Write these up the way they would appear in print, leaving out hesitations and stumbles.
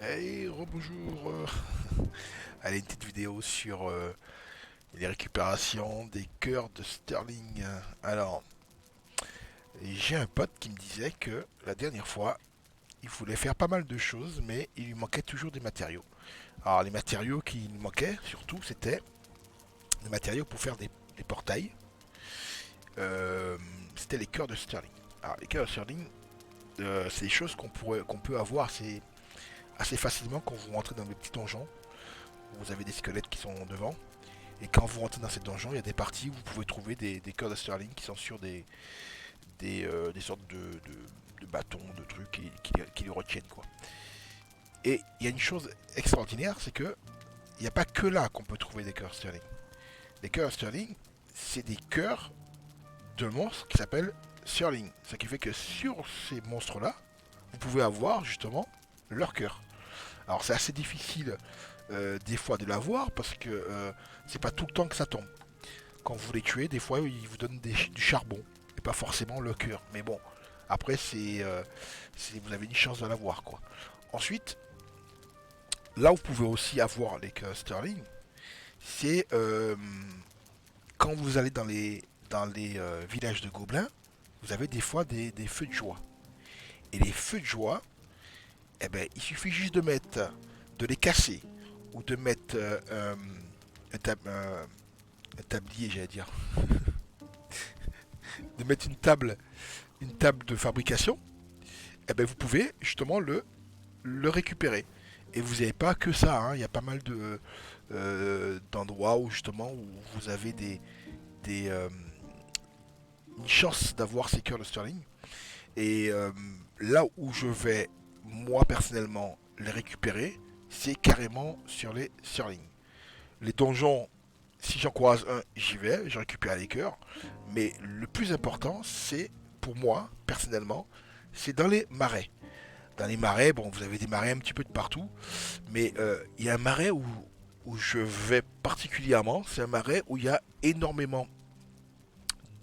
Hey, rebonjour. Allez, une petite vidéo sur les récupérations des cœurs de Sterling. Alors, j'ai un pote qui me disait que la dernière fois, il voulait faire pas mal de choses, mais il lui manquait toujours des matériaux. Alors, les matériaux qui lui manquaient, surtout, c'était des matériaux pour faire des portails. Euh, C'était les cœurs de Sterling. Alors, les cœurs de Sterling, c'est des choses qu'on peut avoir assez facilement quand vous rentrez dans des petits donjons. Vous avez des squelettes qui sont devant. Et quand vous rentrez dans ces donjons, il y a des parties où vous pouvez trouver des cœurs de Sterling qui sont sur des sortes de bâtons, de trucs qui les retiennent, quoi. Et il y a une chose extraordinaire, c'est que il n'y a pas que là qu'on peut trouver des cœurs Sterling. Les cœurs Sterling, c'est des cœurs de monstres qui s'appellent Sterling. Ce qui fait que sur ces monstres-là, vous pouvez avoir justement leur cœur. Alors c'est assez difficile des fois de l'avoir parce que c'est pas tout le temps que ça tombe. Quand vous les tuez, des fois, ils vous donnent du charbon. Et pas forcément le cœur. Mais bon, après, vous avez une chance de l'avoir, quoi. Ensuite, là où vous pouvez aussi avoir les cœurs Sterling, c'est quand vous allez dans les villages de gobelins, vous avez des fois des feux de joie. Et les feux de joie, eh ben, il suffit juste de les casser, ou de mettre un tablier, j'allais dire, de mettre une table de fabrication, eh ben vous pouvez justement le récupérer. Et vous n'avez pas que ça, hein. Il y a pas mal d'endroits où justement où vous avez des, une chance d'avoir ces cœurs de Sterling. Et là où je vais, moi personnellement, les récupérer, c'est carrément sur les Sterling. Les donjons, si j'en croise un, j'y vais, je récupère les cœurs. Mais le plus important, c'est, pour moi, personnellement, c'est dans les marais. Dans les marais, bon, vous avez des marais un petit peu de partout, mais il y a un marais où je vais particulièrement, c'est un marais où il y a énormément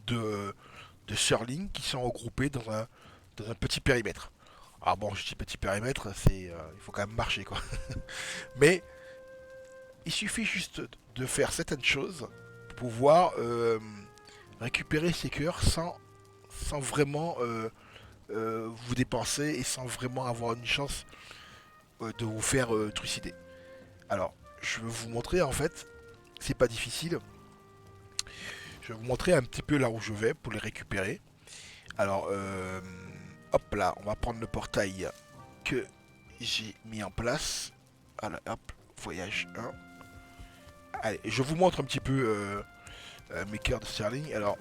de, de surlings qui sont regroupés dans un petit périmètre. Alors bon, je dis petit périmètre, il faut quand même marcher, quoi. Mais il suffit juste de faire certaines choses pour pouvoir récupérer ces cœurs sans vraiment vous dépenser et sans vraiment avoir une chance de vous faire trucider. Alors, je vais vous montrer en fait, c'est pas difficile. Je vais vous montrer un petit peu là où je vais pour les récupérer. Alors, hop là, on va prendre le portail que j'ai mis en place. Voilà, hop, voyage 1. Allez, je vous montre un petit peu mes cœurs de Sterling. Alors,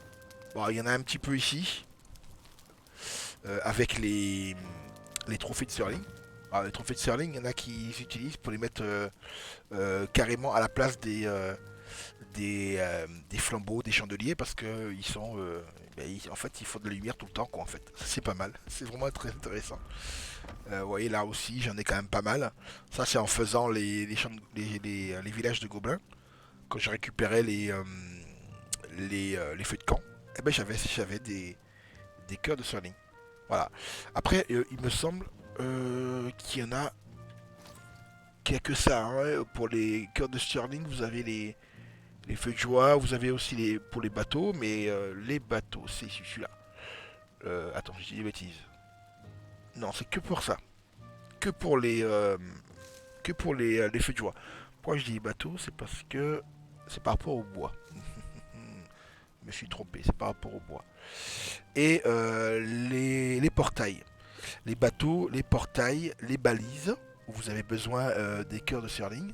bon, il y en a un petit peu ici, avec les trophées de Sterling. Alors, les trophées de Sterling, il y en a qui s'utilisent pour les mettre carrément à la place des flambeaux, des chandeliers, parce que ils sont, en fait, il faut de la lumière tout le temps, quoi. En fait, c'est pas mal. C'est vraiment très intéressant. Vous voyez là aussi, j'en ai quand même pas mal. Ça, c'est en faisant les villages de gobelins. Quand j'ai récupéré les feux de camp, eh ben j'avais des cœurs de Sterling. Voilà. Après, il me semble qu'il y a que ça, hein. Pour les cœurs de Sterling, vous avez les feux de joie, vous avez aussi pour les bateaux, mais les bateaux, c'est celui-là. Attends, je dis des bêtises. Non, c'est que pour ça. Que pour les feux de joie. Pourquoi je dis bateaux? C'est parce que c'est par rapport au bois. Je me suis trompé, c'est par rapport au bois. Et les portails. Les bateaux, les portails, les balises, où vous avez besoin des cœurs de Serling.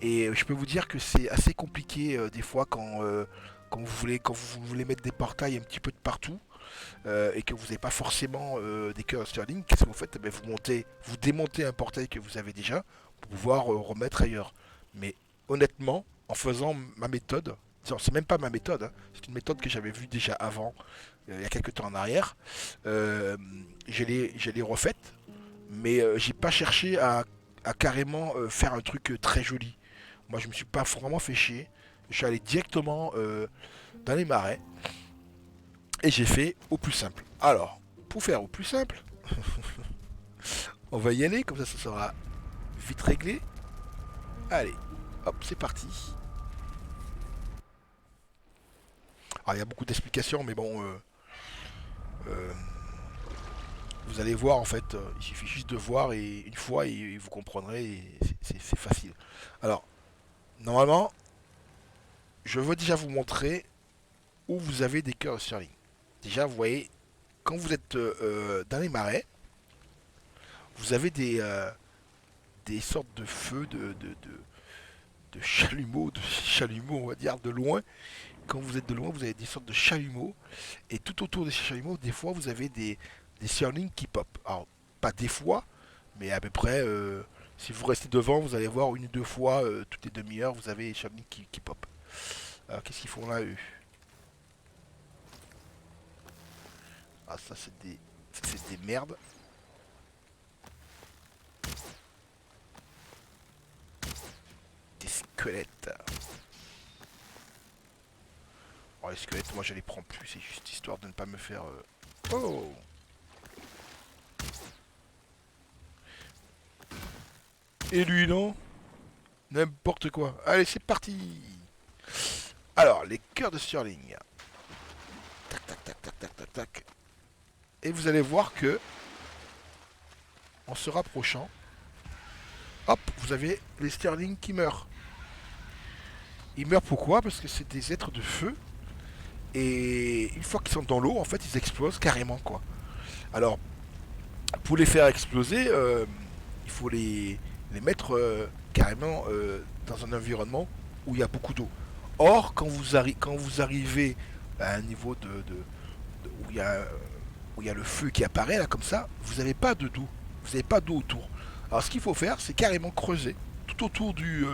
Et je peux vous dire que c'est assez compliqué des fois quand vous voulez mettre des portails un petit peu de partout et que vous n'avez pas forcément des cœurs Sterling. Qu'est-ce que vous faites? Eh bien, vous démontez un portail que vous avez déjà pour pouvoir remettre ailleurs. Mais honnêtement, en faisant ma méthode, c'est même pas ma méthode, hein, c'est une méthode que j'avais vue déjà avant, il y a quelques temps en arrière. Euh, je l'ai refaite, mais j'ai pas cherché à carrément faire un truc très joli. Moi, je me suis pas vraiment fait chier. Je suis allé directement dans les marais et j'ai fait au plus simple. Alors, pour faire au plus simple, on va y aller, comme ça sera vite réglé. Allez, hop, c'est parti. Alors il y a beaucoup d'explications, mais bon, euh, vous allez voir en fait, il suffit juste de voir et une fois et vous comprendrez, et c'est facile. Alors, normalement, je veux déjà vous montrer où vous avez des cœurs de Stirling. Déjà, vous voyez, quand vous êtes dans les marais, vous avez des sortes de feux, de chalumeaux, on va dire, de loin. Quand vous êtes de loin, vous avez des sortes de chalumeaux. Et tout autour de ces chalumeaux, des fois, vous avez des Stirling qui pop. Alors, pas des fois, mais à peu près, si vous restez devant, vous allez voir une ou deux fois, toutes les demi-heures, vous avez les Stirling qui pop. Alors, qu'est-ce qu'ils font là, eux? Ah, ça, c'est des merdes. Des squelettes. Oh, les squelettes, moi je les prends plus, c'est juste histoire de ne pas me faire... Oh! Et lui, non? N'importe quoi. Allez, c'est parti! Alors, les cœurs de Stirling. Tac, tac, tac, tac, tac, tac, tac. Et vous allez voir que, en se rapprochant, hop, vous avez les Stirling qui meurent. Ils meurent pourquoi? Parce que c'est des êtres de feu. Et une fois qu'ils sont dans l'eau, en fait, ils explosent carrément, quoi. Alors, pour les faire exploser, il faut les mettre carrément dans un environnement où il y a beaucoup d'eau. Or, quand vous arrivez à un niveau où il y a le feu qui apparaît, là, comme ça, vous n'avez pas d'eau. Vous n'avez pas d'eau autour. Alors, ce qu'il faut faire, c'est carrément creuser tout autour du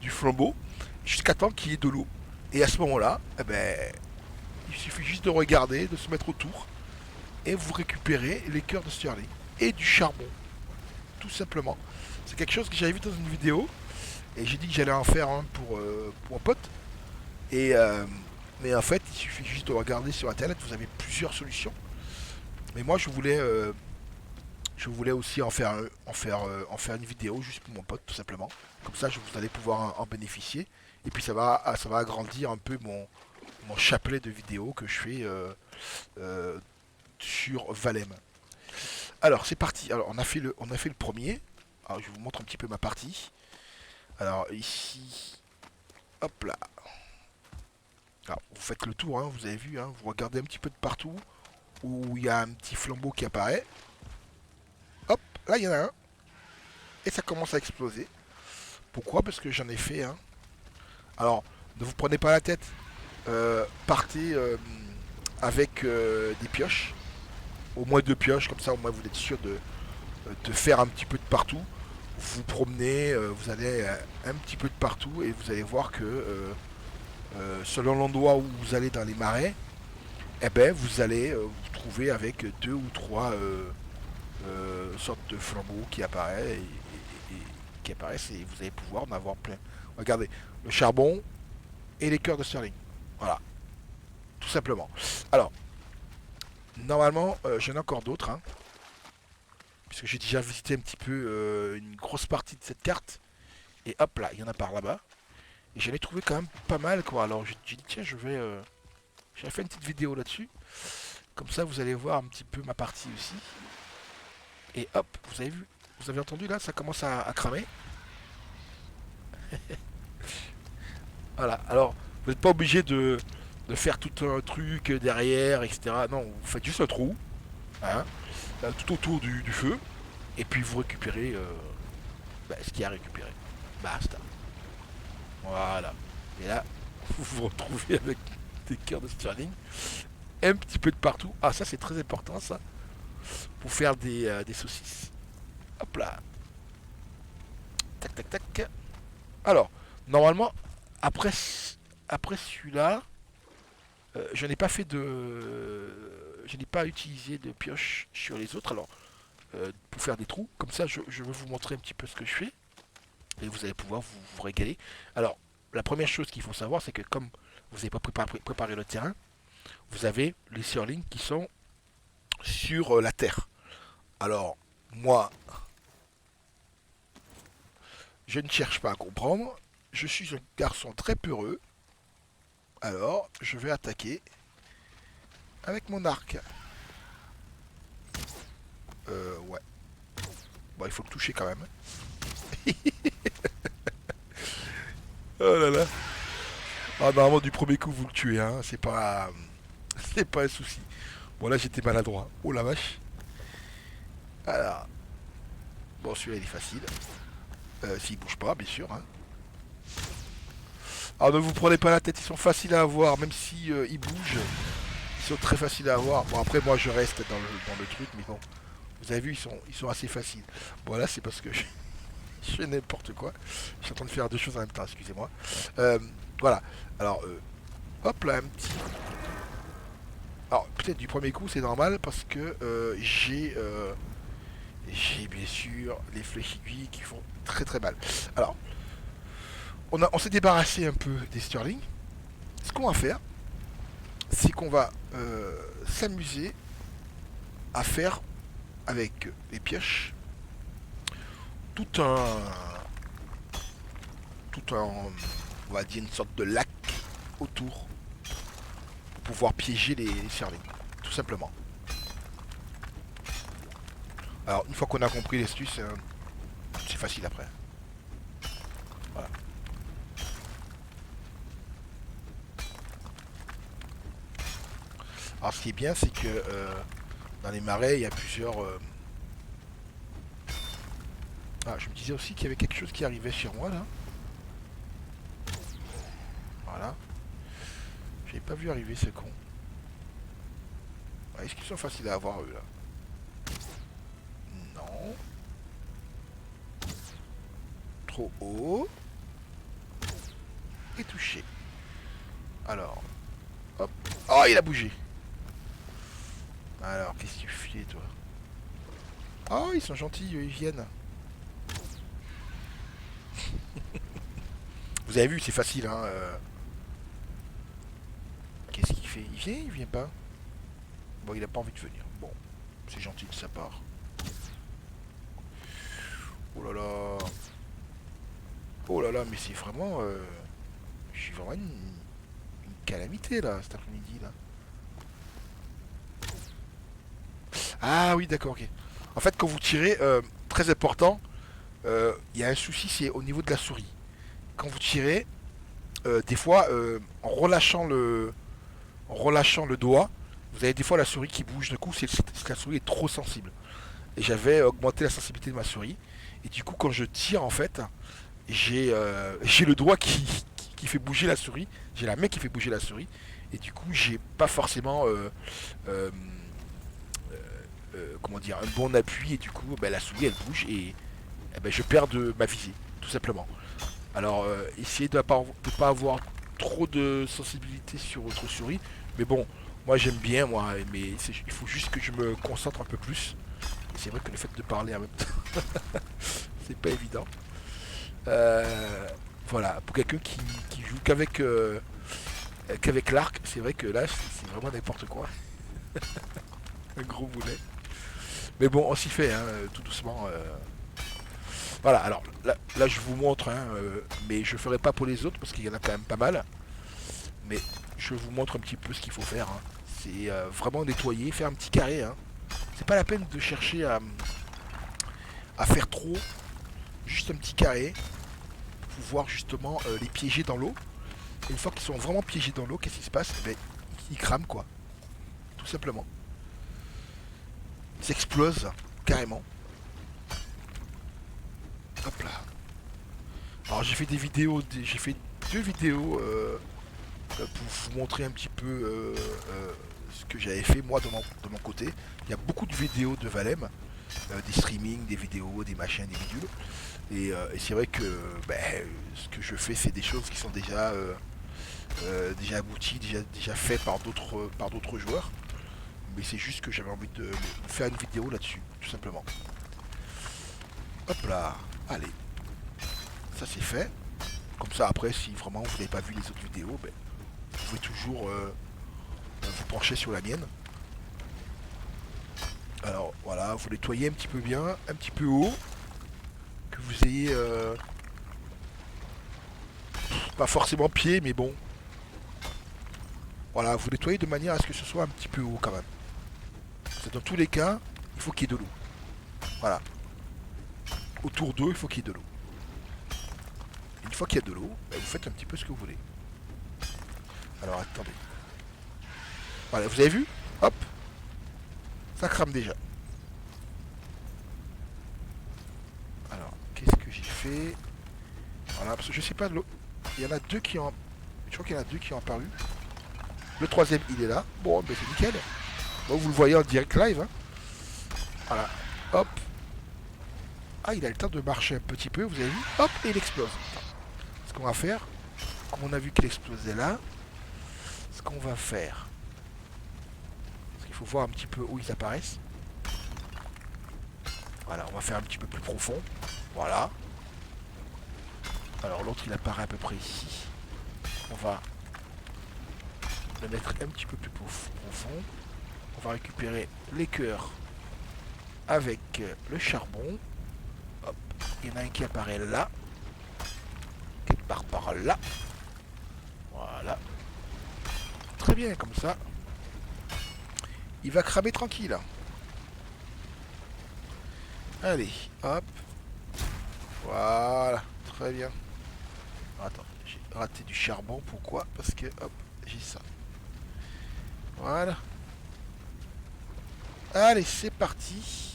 flambeau jusqu'à temps qu'il y ait de l'eau. Et à ce moment-là, eh ben, il suffit juste de regarder, de se mettre autour, et vous récupérez les cœurs de Stirling et du charbon, tout simplement. C'est quelque chose que j'avais vu dans une vidéo, et j'ai dit que j'allais en faire un pour un pote. Et mais en fait, il suffit juste de regarder sur internet, vous avez plusieurs solutions. Mais moi, je voulais aussi en faire une vidéo juste pour mon pote, tout simplement. Comme ça, vous allez pouvoir en bénéficier. Et puis ça va agrandir un peu mon chapelet de vidéos que je fais euh, sur Valem. Alors c'est parti. Alors on a fait le premier. Alors je vous montre un petit peu ma partie. Alors ici, hop là. Alors, vous faites le tour, hein, vous avez vu, hein, vous regardez un petit peu de partout où il y a un petit flambeau qui apparaît. Hop, là il y en a un. Et ça commence à exploser. Pourquoi? Parce que j'en ai fait un. Alors, ne vous prenez pas la tête. Partez avec des pioches. Au moins deux pioches, comme ça au moins vous êtes sûr de faire un petit peu de partout. Vous promenez, vous allez un petit peu de partout et vous allez voir que selon l'endroit où vous allez dans les marais, eh ben, vous allez vous trouver avec deux ou trois sortes de flambeaux qui apparaissent qui apparaissent et vous allez pouvoir en avoir plein. Regardez, le charbon et les cœurs de Stirling. Voilà, tout simplement. Alors, normalement, j'en ai encore d'autres, hein, puisque j'ai déjà visité un petit peu une grosse partie de cette carte. Et hop là, il y en a par là-bas. Et j'en ai trouvé quand même pas mal, quoi. Alors j'ai dit, tiens, j'ai fait une petite vidéo là-dessus. Comme ça, vous allez voir un petit peu ma partie aussi. Et hop, vous avez vu, vous avez entendu là, ça commence à cramer. Voilà, alors vous n'êtes pas obligé de faire tout un truc derrière, etc. Non, vous faites juste un trou, hein, tout autour du feu. Et puis vous récupérez ce qu'il y a à récupérer. Basta. Voilà. Et là, vous vous retrouvez avec des cœurs de Stirling. Un petit peu de partout. Ah, ça c'est très important ça. Pour faire des saucisses. Hop là. Tac, tac, tac. Alors, normalement, après, après celui-là, je n'ai pas fait de... Je n'ai pas utilisé de pioche sur les autres. Alors, pour faire des trous, comme ça, je vais vous montrer un petit peu ce que je fais. Et vous allez pouvoir vous régaler. Alors, la première chose qu'il faut savoir, c'est que comme vous n'avez pas préparé le terrain, vous avez les Stirling qui sont sur la terre. Alors, moi, Je ne cherche pas à comprendre. Je suis un garçon très peureux. Alors, je vais attaquer avec mon arc. Ouais. Bon, il faut le toucher quand même. Oh là là. Ah, normalement, du premier coup, vous le tuez, hein. C'est pas... C'est pas un souci. Bon, là, j'étais maladroit. Oh la vache. Alors. Bon, celui-là, il est facile. S'il bouge pas, bien sûr, hein. Alors, ne vous prenez pas la tête, ils sont faciles à avoir, même si ils bougent. Ils sont très faciles à avoir. Bon, après, moi, je reste dans le truc, mais bon. Vous avez vu, ils sont assez faciles. Bon, là, c'est parce que je fais n'importe quoi. Je suis en train de faire deux choses en même temps, excusez-moi. Euh, voilà. Alors, hop là, un petit... Alors, peut-être du premier coup, c'est normal, parce que j'ai bien sûr les flèches aiguilles qui font très très mal. Alors, on s'est débarrassé un peu des Sterling. Ce qu'on va faire, c'est qu'on va s'amuser à faire avec les pioches tout un, on va dire une sorte de lac autour pour pouvoir piéger les Sterling, tout simplement. Alors, une fois qu'on a compris l'astuce, c'est facile après. Voilà. Alors, ce qui est bien, c'est que dans les marais, il y a plusieurs. Ah, je me disais aussi qu'il y avait quelque chose qui arrivait sur moi là. Voilà. J'avais pas vu arriver ce con. Ah, est-ce qu'ils sont faciles à avoir eux là? Non. Trop haut. Et touché. Alors. Hop. Oh, il a bougé. Alors, qu'est-ce que tu fais toi? Oh, ils sont gentils, ils viennent. Vous avez vu, c'est facile, hein. Qu'est-ce qu'il fait? Il vient, il vient pas? Bon, il a pas envie de venir. Bon, c'est gentil de sa part. Oh là là. Oh là là, mais c'est vraiment... je suis vraiment une calamité, là, cet après-midi, là. Ah oui, d'accord, ok. En fait, quand vous tirez, très important, il y a un souci, c'est au niveau de la souris. Quand vous tirez, des fois, en relâchant le doigt, vous avez des fois la souris qui bouge. Du coup, c'est que la souris est trop sensible. Et j'avais augmenté la sensibilité de ma souris. Et du coup, quand je tire, en fait, j'ai le doigt qui fait bouger la souris. J'ai la main qui fait bouger la souris. Et du coup, j'ai pas forcément euh, comment dire, un bon appui. Et du coup, ben, la souris elle bouge et ben, je perds de ma visée, tout simplement. Alors, essayez de ne pas avoir trop de sensibilité sur votre souris. Mais bon, moi j'aime bien, moi, mais il faut juste que je me concentre un peu plus. C'est vrai que le fait de parler en même temps, c'est pas évident. Euh, voilà, pour quelqu'un qui joue qu'avec l'arc, c'est vrai que là, c'est vraiment n'importe quoi. Un gros boulet. Mais bon, on s'y fait, hein, tout doucement. Voilà, alors là, je vous montre, hein, mais je ferai pas pour les autres parce qu'il y en a quand même pas mal. Mais je vous montre un petit peu ce qu'il faut faire, hein. C'est vraiment nettoyer, faire un petit carré, hein. C'est pas la peine de chercher à faire trop, juste un petit carré pour pouvoir justement les piéger dans l'eau. Et une fois qu'ils sont vraiment piégés dans l'eau, qu'est-ce qui se passe? Eh ben, ils crament quoi, tout simplement. Ils explosent carrément. Hop là. Alors j'ai fait des vidéos, j'ai fait deux vidéos pour vous montrer un petit peu ce que j'avais fait moi de mon côté. Il y a beaucoup de vidéos de Valem, des streamings, des vidéos, des machins, des bidules. Et c'est vrai que ben, ce que je fais, c'est des choses qui sont déjà abouties, déjà faites par d'autres joueurs. Mais c'est juste que j'avais envie de faire une vidéo là-dessus, tout simplement. Hop là, allez, ça c'est fait. Comme ça après, si vraiment vous n'avez pas vu les autres vidéos, ben, vous pouvez toujours vous pencher sur la mienne. Alors voilà, vous nettoyez un petit peu bien, un petit peu haut, que vous ayez Pas forcément pied, mais bon. Voilà, vous nettoyez de manière à ce que ce soit un petit peu haut quand même. C'est dans tous les cas, il faut qu'il y ait de l'eau. Voilà. Autour d'eux, il faut qu'il y ait de l'eau. Une fois qu'il y a de l'eau, bah, vous faites un petit peu ce que vous voulez. Alors attendez. Voilà, vous avez vu? Hop, ça crame déjà. Alors, qu'est-ce que j'ai fait? Voilà, parce que je sais pas de l'eau. Il y en a deux qui ont. Je crois qu'il y en a deux qui ont apparu. Le troisième, il est là. Bon, ben c'est nickel. Bon, vous le voyez en direct live. Hein. Voilà. Hop. Ah, il a le temps de marcher un petit peu, vous avez vu? Hop, et il explose. Ce qu'on va faire, comme on a vu qu'il explosait là, ce qu'on va faire, parce qu'il faut voir un petit peu où ils apparaissent. Voilà, on va faire un petit peu plus profond. Voilà. Alors l'autre, il apparaît à peu près ici. On va le mettre un petit peu plus profond. On va récupérer les cœurs avec le charbon. Hop, il y en a un qui apparaît là. Quelque part par là. Voilà. Très bien, comme ça. Il va cramer tranquille. Allez, hop. Voilà, très bien. Attends, j'ai raté du charbon. Pourquoi? Parce que, hop, j'ai ça. Voilà. Allez, c'est parti.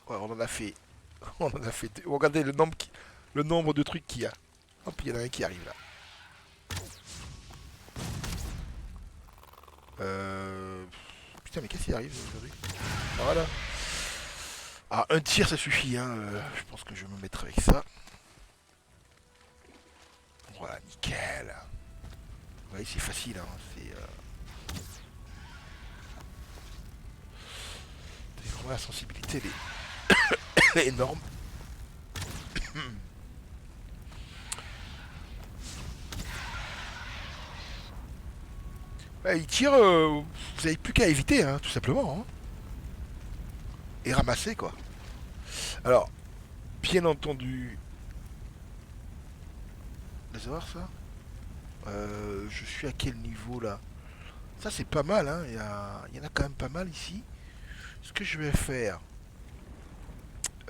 Ouais, on en a fait. On en a fait deux. Regardez le nombre de trucs qu'il y a. Hop, il y en a un qui arrive là. Putain, mais qu'est-ce qui arrive aujourd'hui? Voilà. Ah, un tir, ça suffit. Hein. Je pense que je vais me mettre avec ça. Voilà, nickel. Vous voyez, c'est facile. Hein. C'est vraiment la sensibilité, elle est énorme. Ouais, il tire, vous n'avez plus qu'à éviter, hein, tout simplement. Hein. Et ramasser, quoi. Alors, bien entendu. Laissez voir ça. Je suis à quel niveau là? Ça, c'est pas mal, hein. Il y en a quand même pas mal ici. Ce que je vais faire.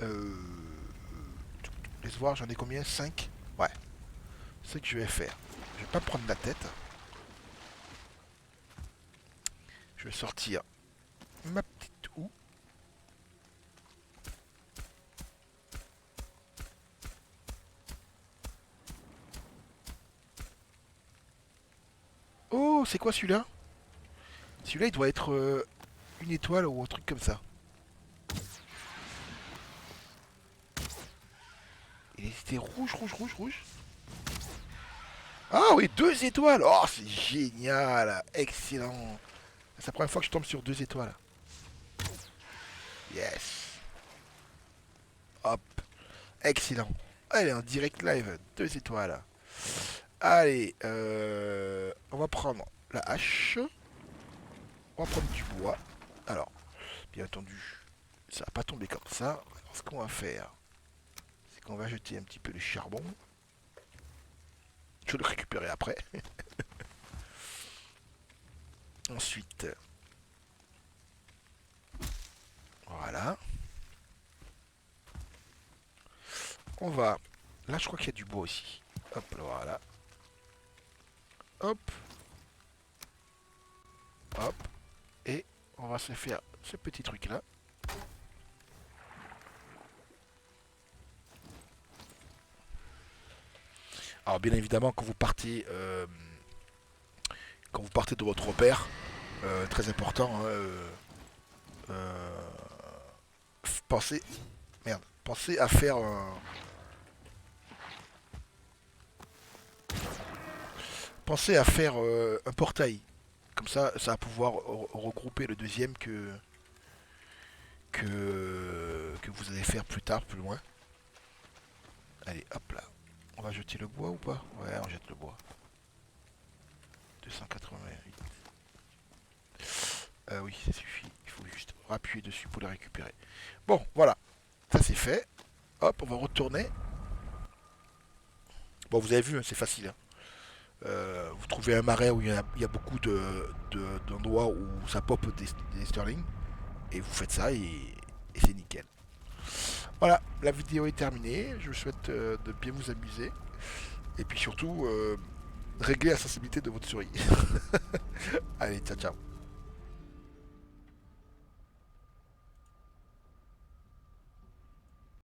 Euh, Laisse voir, j'en ai combien? 5. Ouais. Ce que je vais faire. Je vais pas prendre la tête. Je vais sortir ma petite houe. Oh, c'est quoi celui-là? Celui-là, il doit être une étoile ou un truc comme ça. Il était rouge, rouge, rouge, rouge. Ah oui, 2 étoiles. Oh, c'est génial. Excellent. C'est la première fois que je tombe sur 2 étoiles. Yes. Hop. Excellent. Allez, en direct live, 2 étoiles. Allez, on va prendre la hache. On va prendre du bois. Alors, bien entendu, ça va pas tomber comme ça. Alors, ce qu'on va faire, c'est qu'on va jeter un petit peu de charbon. Je vais le récupérer après. Ensuite, voilà. On va... Là, je crois qu'il y a du bois aussi. Hop, voilà. Hop. Hop. Et on va se faire ce petit truc-là. Alors, bien évidemment, quand vous partez de votre repère, très important, hein, euh, pensez... Merde. Pensez à faire... pensez à faire un portail. Comme ça va pouvoir regrouper le deuxième que vous allez faire plus tard, plus loin. Allez, hop là. On va jeter le bois ou pas? Ouais, on jette le bois. 288. Oui, ça suffit. Il faut juste appuyer dessus pour les récupérer. Bon, voilà, ça c'est fait. Hop, on va retourner. Bon, vous avez vu, hein, c'est facile. Hein. Vous trouvez un marais où il y a beaucoup d'endroits où ça pop des sterling. Et vous faites ça et c'est nickel. Voilà, la vidéo est terminée. Je vous souhaite de bien vous amuser. Et puis surtout, régler la sensibilité de votre souris. Allez, ciao ciao.